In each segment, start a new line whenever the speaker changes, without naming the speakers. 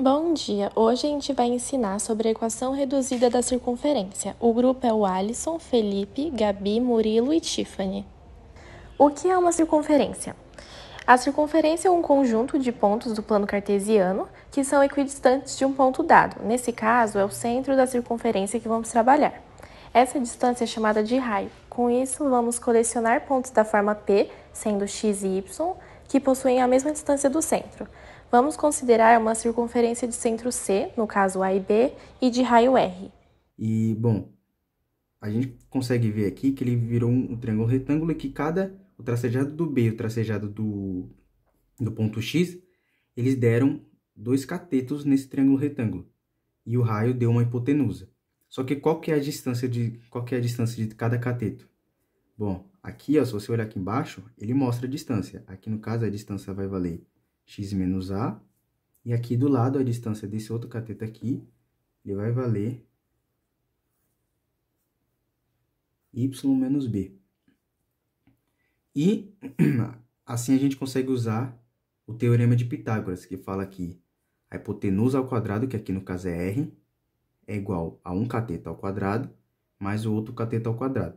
Bom dia! Hoje a gente vai ensinar sobre a equação reduzida da circunferência. O grupo é o Alisson, Felipe, Gabi, Murilo e Tiffany. O que é uma circunferência? A circunferência é um conjunto de pontos do plano cartesiano que são equidistantes de um ponto dado. Nesse caso, é o centro da circunferência que vamos trabalhar. Essa distância é chamada de raio. Com isso, vamos colecionar pontos da forma P, sendo x e y, que possuem a mesma distância do centro. Vamos considerar uma circunferência de centro C, no caso A e B, e de raio R.
E, bom, a gente consegue ver aqui que ele virou um triângulo retângulo e que o tracejado do B e o tracejado do ponto X, eles deram dois catetos nesse triângulo retângulo. E o raio deu uma hipotenusa. Só que qual que é a distância de cada cateto? Bom, aqui, ó, se você olhar aqui embaixo, ele mostra a distância. Aqui, no caso, a distância vai valer x menos a. E aqui do lado, a distância desse outro cateto aqui, ele vai valer y menos b. E assim a gente consegue usar o teorema de Pitágoras, que fala que a hipotenusa ao quadrado, que aqui no caso é r, é igual a um cateto ao quadrado mais o outro cateto ao quadrado.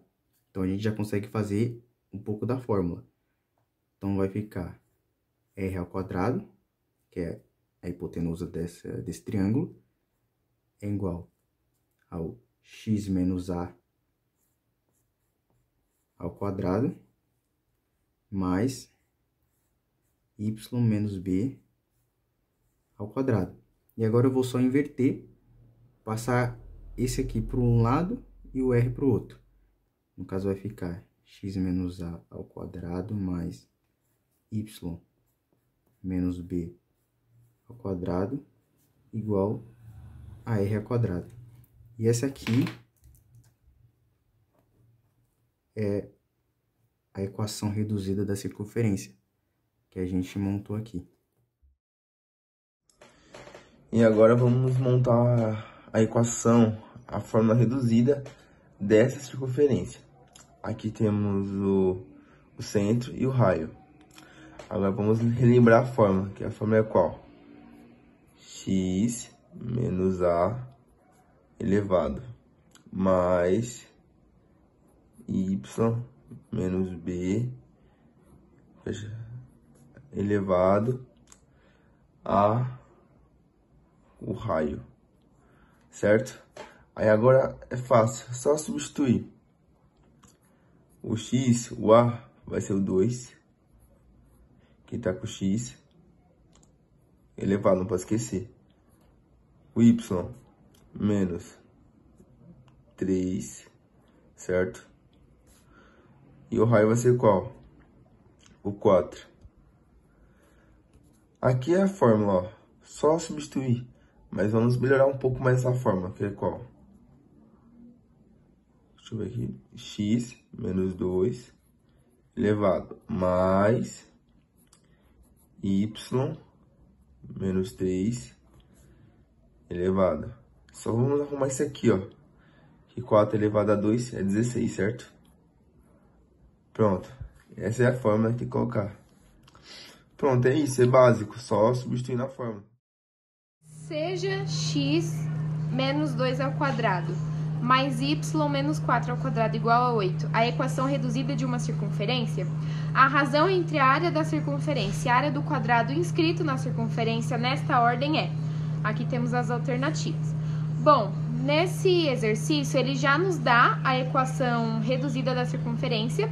Então, a gente já consegue fazer um pouco da fórmula. Então, vai ficar r ao quadrado, que é a hipotenusa desse triângulo, é igual ao x menos a ao quadrado, mais y menos b ao quadrado. E agora eu vou só inverter, passar esse aqui para um lado e o r para o outro. No caso, vai ficar x menos a ao quadrado mais y menos b ao quadrado igual a r ao quadrado. E essa aqui é a equação reduzida da circunferência que a gente montou aqui.
E agora vamos montar a equação, a fórmula reduzida dessa circunferência. Aqui temos o centro e o raio. Agora vamos relembrar a fórmula, que a fórmula é qual? X menos a elevado mais y menos b elevado a o raio, certo? Aí agora é fácil, é só substituir. O x, o a vai ser o 2, que tá com x, elevado, não pode esquecer. O y menos 3, certo? E o raio vai ser qual? O 4. Aqui é a fórmula, ó, só substituir. Mas vamos melhorar um pouco mais essa fórmula, que é qual? Deixa eu ver aqui. X menos 2 elevado mais y menos 3 elevado. Só vamos arrumar isso aqui, ó. Que 4 elevado a 2 é 16, certo? Pronto. Essa é a fórmula que tem que colocar. Pronto, é isso, é básico. Só substituir na fórmula.
Seja x menos 2 ao quadrado mais y menos 4 ao quadrado igual a 8, a equação reduzida de uma circunferência, a razão entre a área da circunferência e a área do quadrado inscrito na circunferência nesta ordem é... Aqui temos as alternativas. Bom, nesse exercício ele já nos dá a equação reduzida da circunferência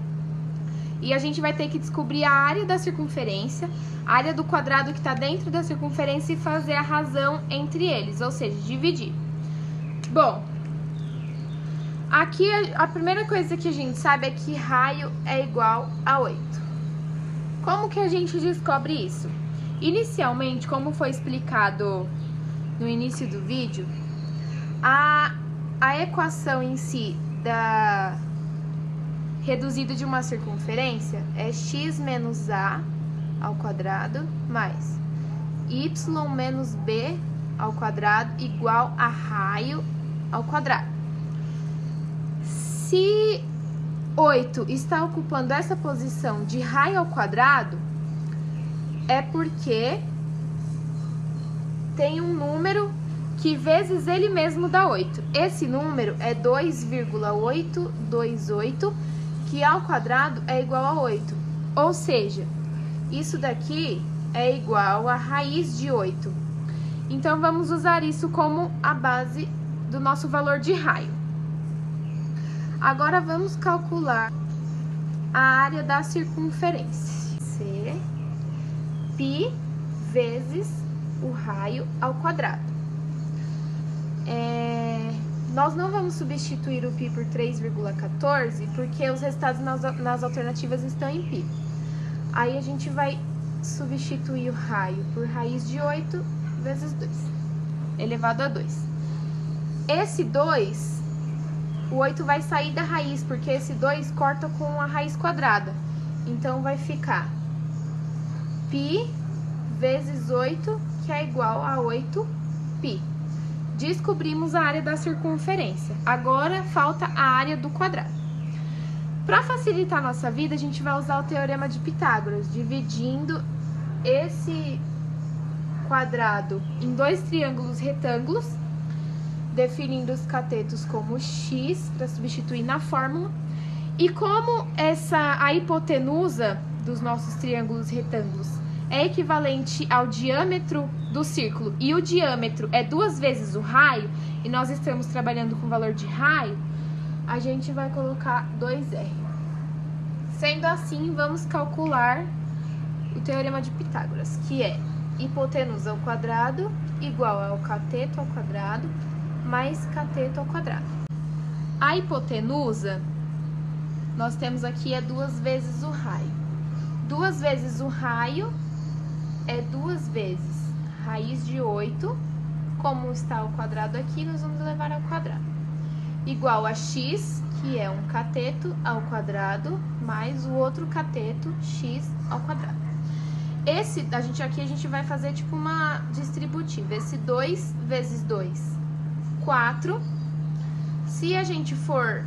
e a gente vai ter que descobrir a área da circunferência, a área do quadrado que está dentro da circunferência e fazer a razão entre eles, ou seja, dividir. Bom, aqui a primeira coisa que a gente sabe é que raio é igual a 8. Como que a gente descobre isso? Inicialmente, como foi explicado no início do vídeo, a equação em si da reduzida de uma circunferência é x menos a ao quadrado mais y menos b ao quadrado igual a raio ao quadrado. Se 8 está ocupando essa posição de raio ao quadrado, é porque tem um número que vezes ele mesmo dá 8. Esse número é 2,828, que ao quadrado é igual a 8. Ou seja, isso daqui é igual a raiz de 8. Então, vamos usar isso como a base do nosso valor de raio. Agora, vamos calcular a área da circunferência. C, π vezes o raio ao quadrado. Nós não vamos substituir o π por 3,14, porque os resultados nas alternativas estão em π. Aí a gente vai substituir o raio por raiz de 8 vezes 2, elevado a 2. Esse 2, o 8 vai sair da raiz, porque esse 2 corta com a raiz quadrada. Então, vai ficar π vezes 8, que é igual a 8π. Descobrimos a área da circunferência. Agora, falta a área do quadrado. Para facilitar a nossa vida, a gente vai usar o teorema de Pitágoras, dividindo esse quadrado em dois triângulos retângulos, definindo os catetos como x, para substituir na fórmula. E como a hipotenusa dos nossos triângulos retângulos é equivalente ao diâmetro do círculo, e o diâmetro é 2 vezes o raio, e nós estamos trabalhando com o valor de raio, a gente vai colocar 2R. Sendo assim, vamos calcular o teorema de Pitágoras, que é hipotenusa ao quadrado igual ao cateto ao quadrado mais cateto ao quadrado. A hipotenusa, nós temos aqui, é 2 vezes o raio. 2 vezes o raio é 2 vezes raiz de 8, como está ao quadrado aqui, nós vamos levar ao quadrado. Igual a x, que é um cateto ao quadrado, mais o outro cateto, x ao quadrado. Aqui a gente vai fazer tipo uma distributiva. Esse 2 vezes 2, 4. Se a gente for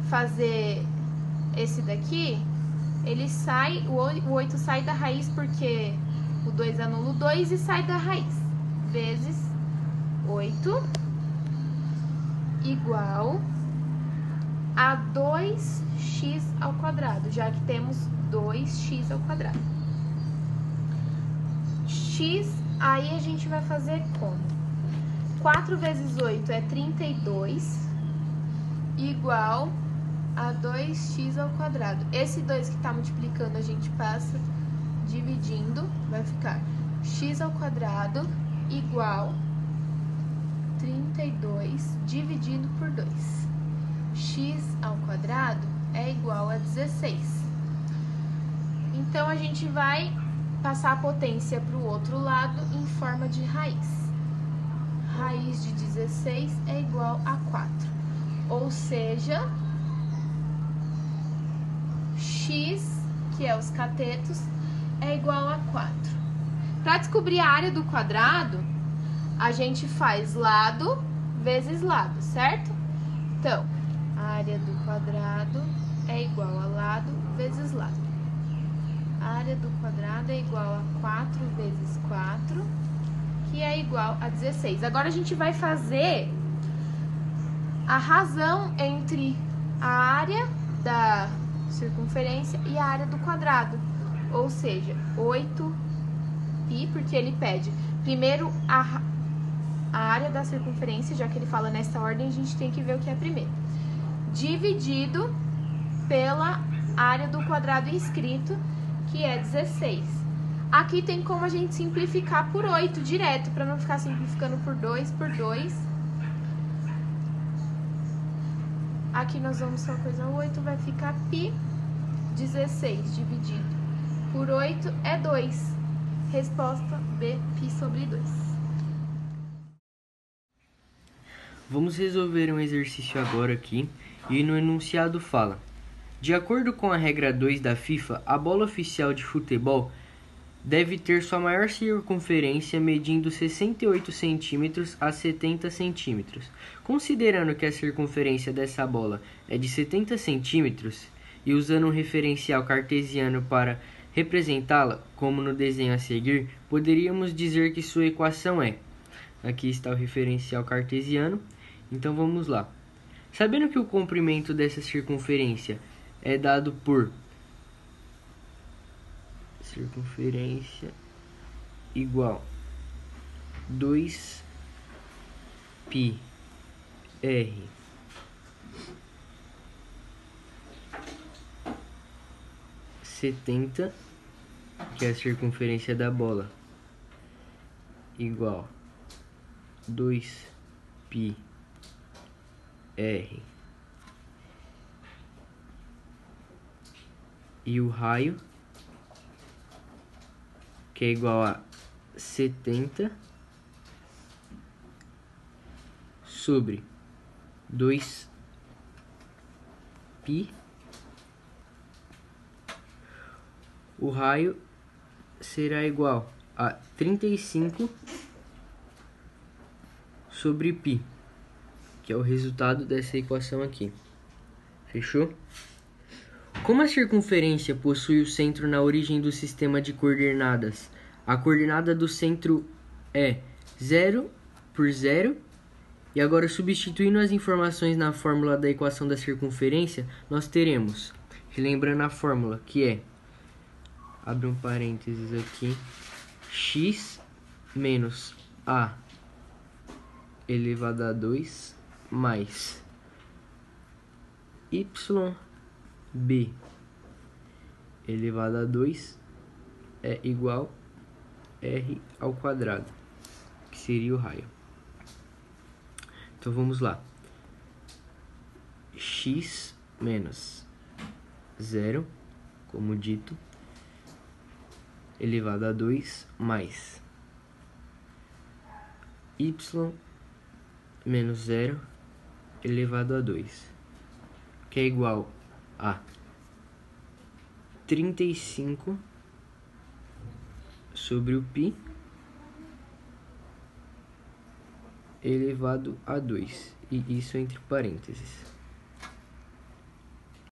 fazer esse daqui, ele sai, o 8 sai da raiz porque o 2 anula o 2 e sai da raiz. Vezes 8 igual a 2x ao quadrado, já que temos 2x ao quadrado. X, aí a gente vai fazer como? 4 vezes 8 é 32, igual a 2x ao quadrado. Esse 2 que está multiplicando, a gente passa dividindo, vai ficar x ao quadrado igual 32 dividido por 2. X ao quadrado é igual a 16. Então, a gente vai passar a potência para o outro lado em forma de raiz. Raiz de 16 é igual a 4. Ou seja, x, que é os catetos, é igual a 4. Para descobrir a área do quadrado, a gente faz lado vezes lado, certo? Então, a área do quadrado é igual a lado vezes lado. A área do quadrado é igual a 4 vezes 4, que é igual a 16. Agora, a gente vai fazer a razão entre a área da circunferência e a área do quadrado. Ou seja, 8π, porque ele pede primeiro a área da circunferência, já que ele fala nessa ordem, a gente tem que ver o que é primeiro. Dividido pela área do quadrado inscrito, que é 16. Aqui tem como a gente simplificar por 8 direto, para não ficar simplificando por 2, por 2. Aqui nós vamos só coisa 8, vai ficar π. 16 dividido por 8 é 2. Resposta B, π sobre 2.
Vamos resolver um exercício agora aqui, e no enunciado fala: de acordo com a regra 2 da FIFA, a bola oficial de futebol deve ter sua maior circunferência medindo 68 cm a 70 cm. Considerando que a circunferência dessa bola é de 70 cm e usando um referencial cartesiano para representá-la, como no desenho a seguir, poderíamos dizer que sua equação é: Aqui está o referencial cartesiano. Então vamos lá. Sabendo que o comprimento dessa circunferência é dado por circunferência igual 2πr 70, que é a circunferência da bola, igual 2πr e o raio, que é igual a 70 sobre 2π. O raio será igual a 35 sobre π, que é o resultado dessa equação aqui. Fechou? Como a circunferência possui o centro na origem do sistema de coordenadas, a coordenada do centro é 0 por 0, e agora substituindo as informações na fórmula da equação da circunferência, nós teremos, relembrando a fórmula, que é, abre um parênteses aqui, x menos a elevado a 2 mais yb elevado a 2 é igual a r ao quadrado, que seria o raio. Então vamos lá. X menos 0, como dito, elevado a 2 mais y menos 0 elevado a 2, que é igual a 35 sobre o π elevado a 2, e isso entre parênteses.